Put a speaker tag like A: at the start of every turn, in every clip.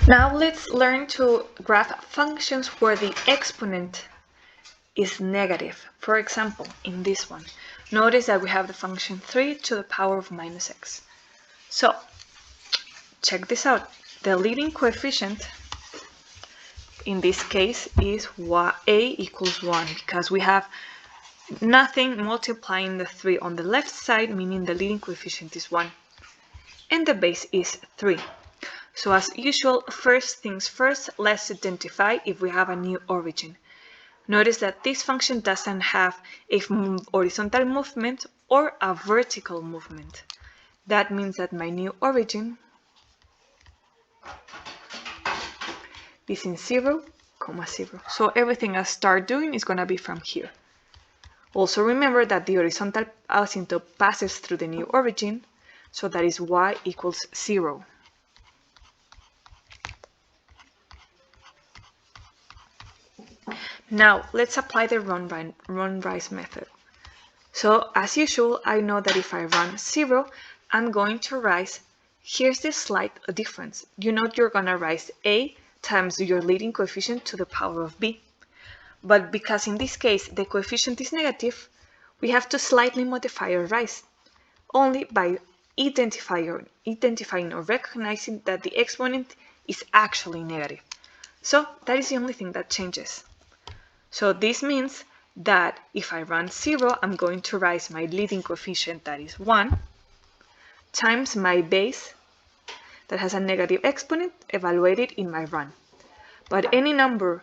A: Now let's learn to graph functions where the exponent is negative. For example, in this one, notice that we have the function 3 to the power of minus x. So, check this out. The leading coefficient in this case is a equals 1 because we have nothing multiplying the 3 on the left side, meaning the leading coefficient is 1. And the base is 3. So as usual, first things first, let's identify if we have a new origin. Notice that this function doesn't have a horizontal movement or a vertical movement. That means that my new origin is in 0, 0. So everything I start doing is going to be from here. Also remember that the horizontal asymptote passes through the new origin, so that is y equals 0. Now, let's apply the run-rise method. So, as usual, I know that if I run 0, I'm going to rise. Here's the slight difference. You know you're going to rise a times your leading coefficient to the power of b. But because in this case the coefficient is negative, we have to slightly modify our rise, only by identifying or recognizing that the exponent is actually negative. So, that is the only thing that changes. So this means that if I run 0, I'm going to rise my leading coefficient, that is 1, times my base that has a negative exponent evaluated in my run. But any number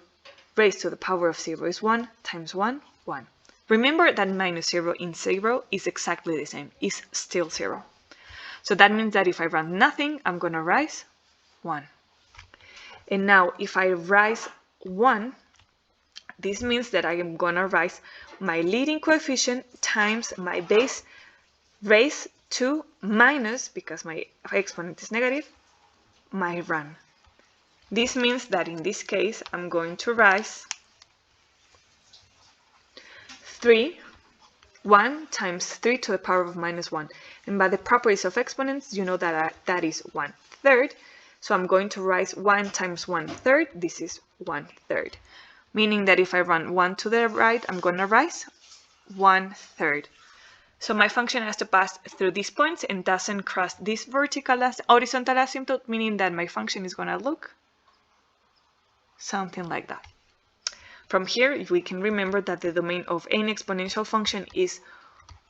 A: raised to the power of 0 is 1 times 1, 1. Remember that minus 0 in 0 is exactly the same, is still 0. So that means that if I run nothing, I'm going to rise 1. And now if I rise 1, this means that I am going to rise my leading coefficient times my base raised to minus, because my exponent is negative, my run. This means that in this case, I'm going to rise 1 times 3 to the power of minus 1. And by the properties of exponents, you know that that is 1/3. So I'm going to rise 1 times 1/3. This is 1/3. Meaning that if I run 1 to the right, I'm going to rise 1/3. So my function has to pass through these points and doesn't cross this horizontal asymptote, meaning that my function is going to look something like that. From here, we can remember that the domain of any exponential function is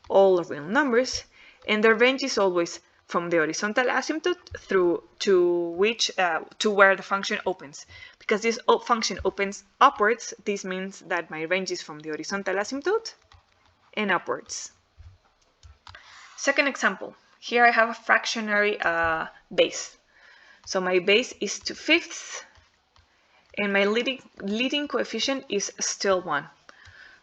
A: all real numbers, and the range is always from the horizontal asymptote through to where the function opens. Because this function opens upwards, this means that my range is from the horizontal asymptote and upwards. Second example, here I have a fractionary base. So my base is 2/5, and my leading coefficient is still 1.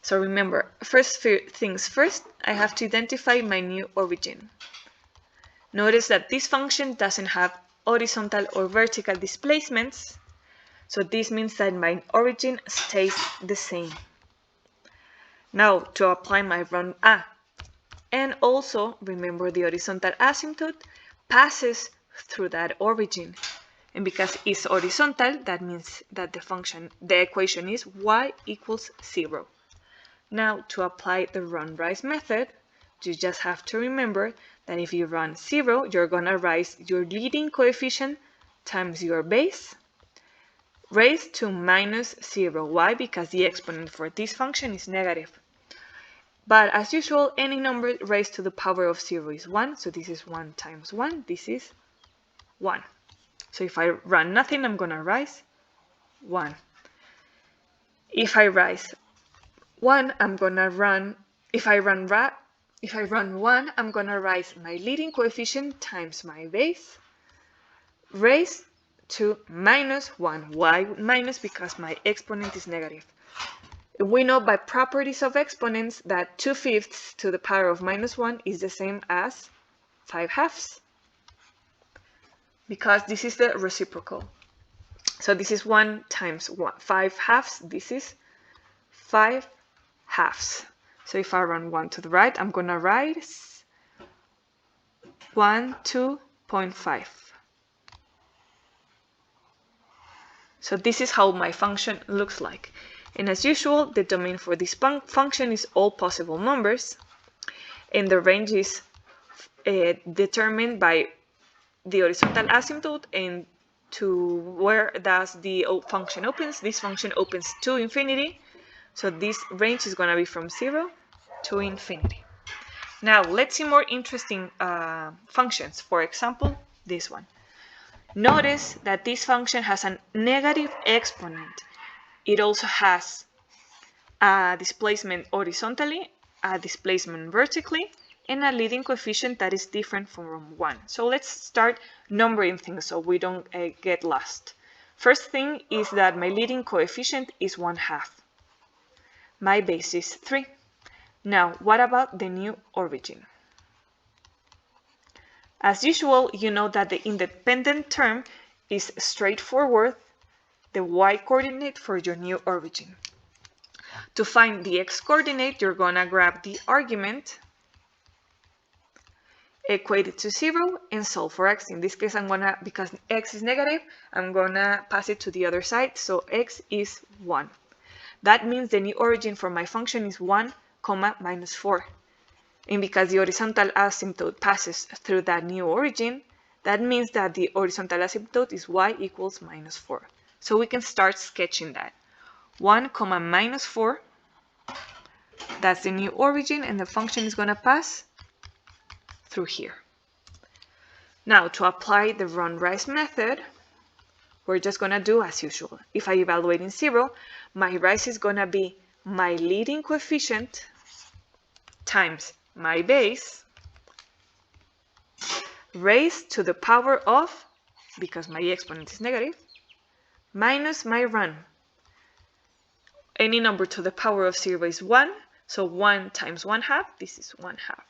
A: So remember, first things first, I have to identify my new origin. Notice that this function doesn't have horizontal or vertical displacements, so this means that my origin stays the same. Now to apply my run and also remember the horizontal asymptote passes through that origin, and because it's horizontal, that means that the equation is y equals 0. Now to apply the run-rise method, you just have to remember that if you run 0, you're going to rise your leading coefficient times your base raised to minus 0. Why? Because the exponent for this function is negative. But as usual, any number raised to the power of 0 is 1. So this is 1 times 1. This is 1. So if I run nothing, I'm going to rise 1. If I rise 1, I'm going to run, if I run 1, I'm going to rise my leading coefficient times my base raised to minus 1. Why minus? Because my exponent is negative. We know by properties of exponents that 2/5 to the power of minus 1 is the same as 5/2, because this is the reciprocal. So this is 1 times 5/2. This is 5/2. So if I run 1 to the right, I'm going to rise 1 to 0.5. So this is how my function looks like. And as usual, the domain for this function is all possible numbers, and the range is determined by the horizontal asymptote and to where does the function opens. This function opens to infinity, so this range is going to be from 0 to infinity. Now let's see more interesting functions. For example, this one. Notice that this function has a negative exponent. It also has a displacement horizontally, a displacement vertically, and a leading coefficient that is different from 1. So let's start numbering things so we don't get lost. First thing is that my leading coefficient is 1/2. My base is 3. Now, what about the new origin? As usual, you know that the independent term is straightforward, the y-coordinate for your new origin. To find the x-coordinate, you're going to grab the argument, equate it to 0, and solve for x. In this case, because x is negative, I'm going to pass it to the other side, so x is 1. That means the new origin for my function is 1, -4. And because the horizontal asymptote passes through that new origin, that means that the horizontal asymptote is y equals -4. So we can start sketching that. 1, -4, that's the new origin, and the function is going to pass through here. Now, to apply the run-rise method, we're just going to do as usual. If I evaluate in 0, my rise is going to be my leading coefficient times my base raised to the power of, because my exponent is negative, minus my run. Any number to the power of 0 is 1, so 1 times 1/2, this is 1/2.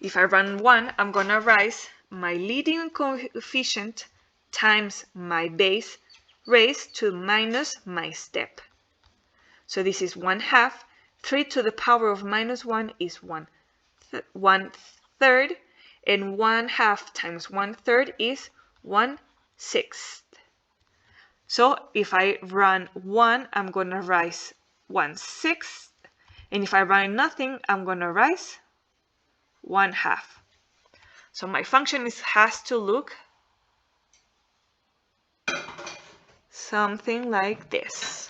A: If I run 1, I'm going to rise my leading coefficient times my base raised to minus my step. So this is 1/2. 3 to the power of -1 is 1/3, and 1/2 times 1/3 is 1/6. So if I run 1, I'm going to rise 1/6, and if I run nothing, I'm going to rise 1/2. So my function has to look something like this.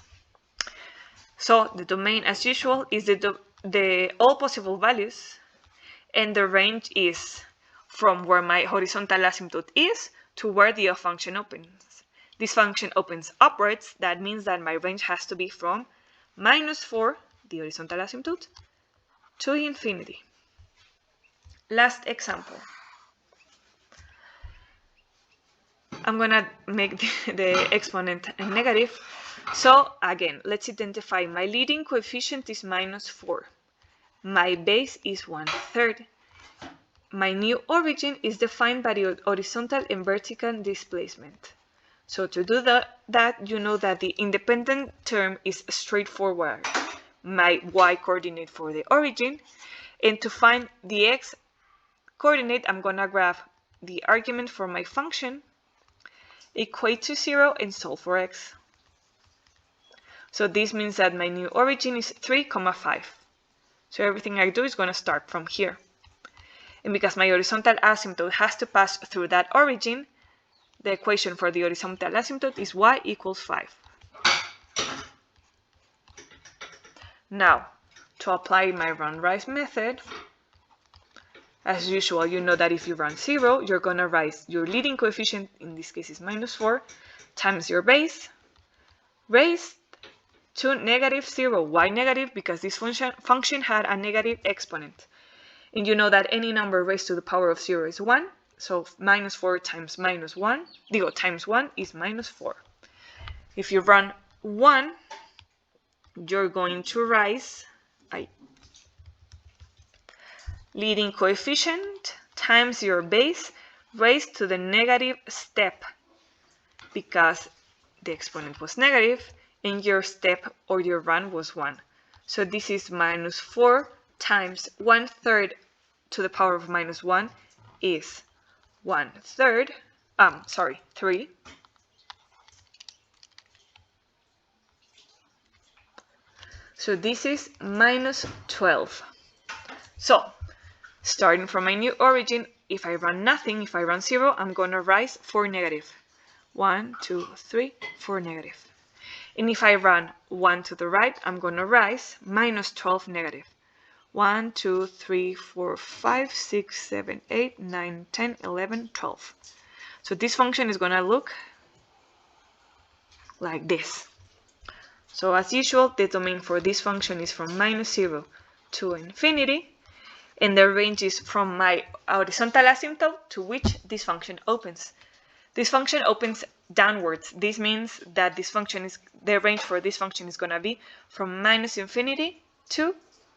A: So the domain, as usual, is the all possible values, and the range is from where my horizontal asymptote is to where the function opens. This function opens upwards. That means that my range has to be from -4, the horizontal asymptote, to infinity. Last example. I'm going to make the exponent negative. So again, let's identify my leading coefficient is -4. My base is 1/3. My new origin is defined by the horizontal and vertical displacement. So to do that, you know that the independent term is straightforward, my y-coordinate for the origin. And to find the x-coordinate, I'm going to grab the argument for my function, equate to 0, and solve for x. So this means that my new origin is 3, 5. So everything I do is going to start from here. And because my horizontal asymptote has to pass through that origin, the equation for the horizontal asymptote is y equals 5. Now, to apply my run-rise method, as usual, you know that if you run 0, you're going to rise your leading coefficient, in this case is -4, times your base, raised to -0. Why negative? Because this function had a negative exponent. And you know that any number raised to the power of 0 is 1. So -4 times -1, times 1 is -4. If you run 1, you're going to rise leading coefficient times your base raised to the negative step, because the exponent was negative and your step or your run was 1. So this is -4 times 1/3 to the power of -1 is 1/3, 3. So this is minus 12. So, starting from my new origin, if I run nothing, if I run 0, I'm going to rise 4 negative. 1, 2, 3, 4 negative. And if I run 1 to the right, I'm going to rise minus 12 negative. 1, 2, 3, 4, 5, 6, 7, 8, 9, 10, 11, 12. So this function is going to look like this. So as usual, the domain for this function is from minus 0 to infinity, and the range is from my horizontal asymptote to which this function opens. This function opens downwards. This means that the range for this function is going to be from minus infinity to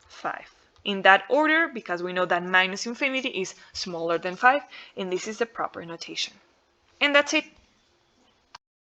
A: 5. In that order, because we know that minus infinity is smaller than 5, and this is the proper notation. And that's it.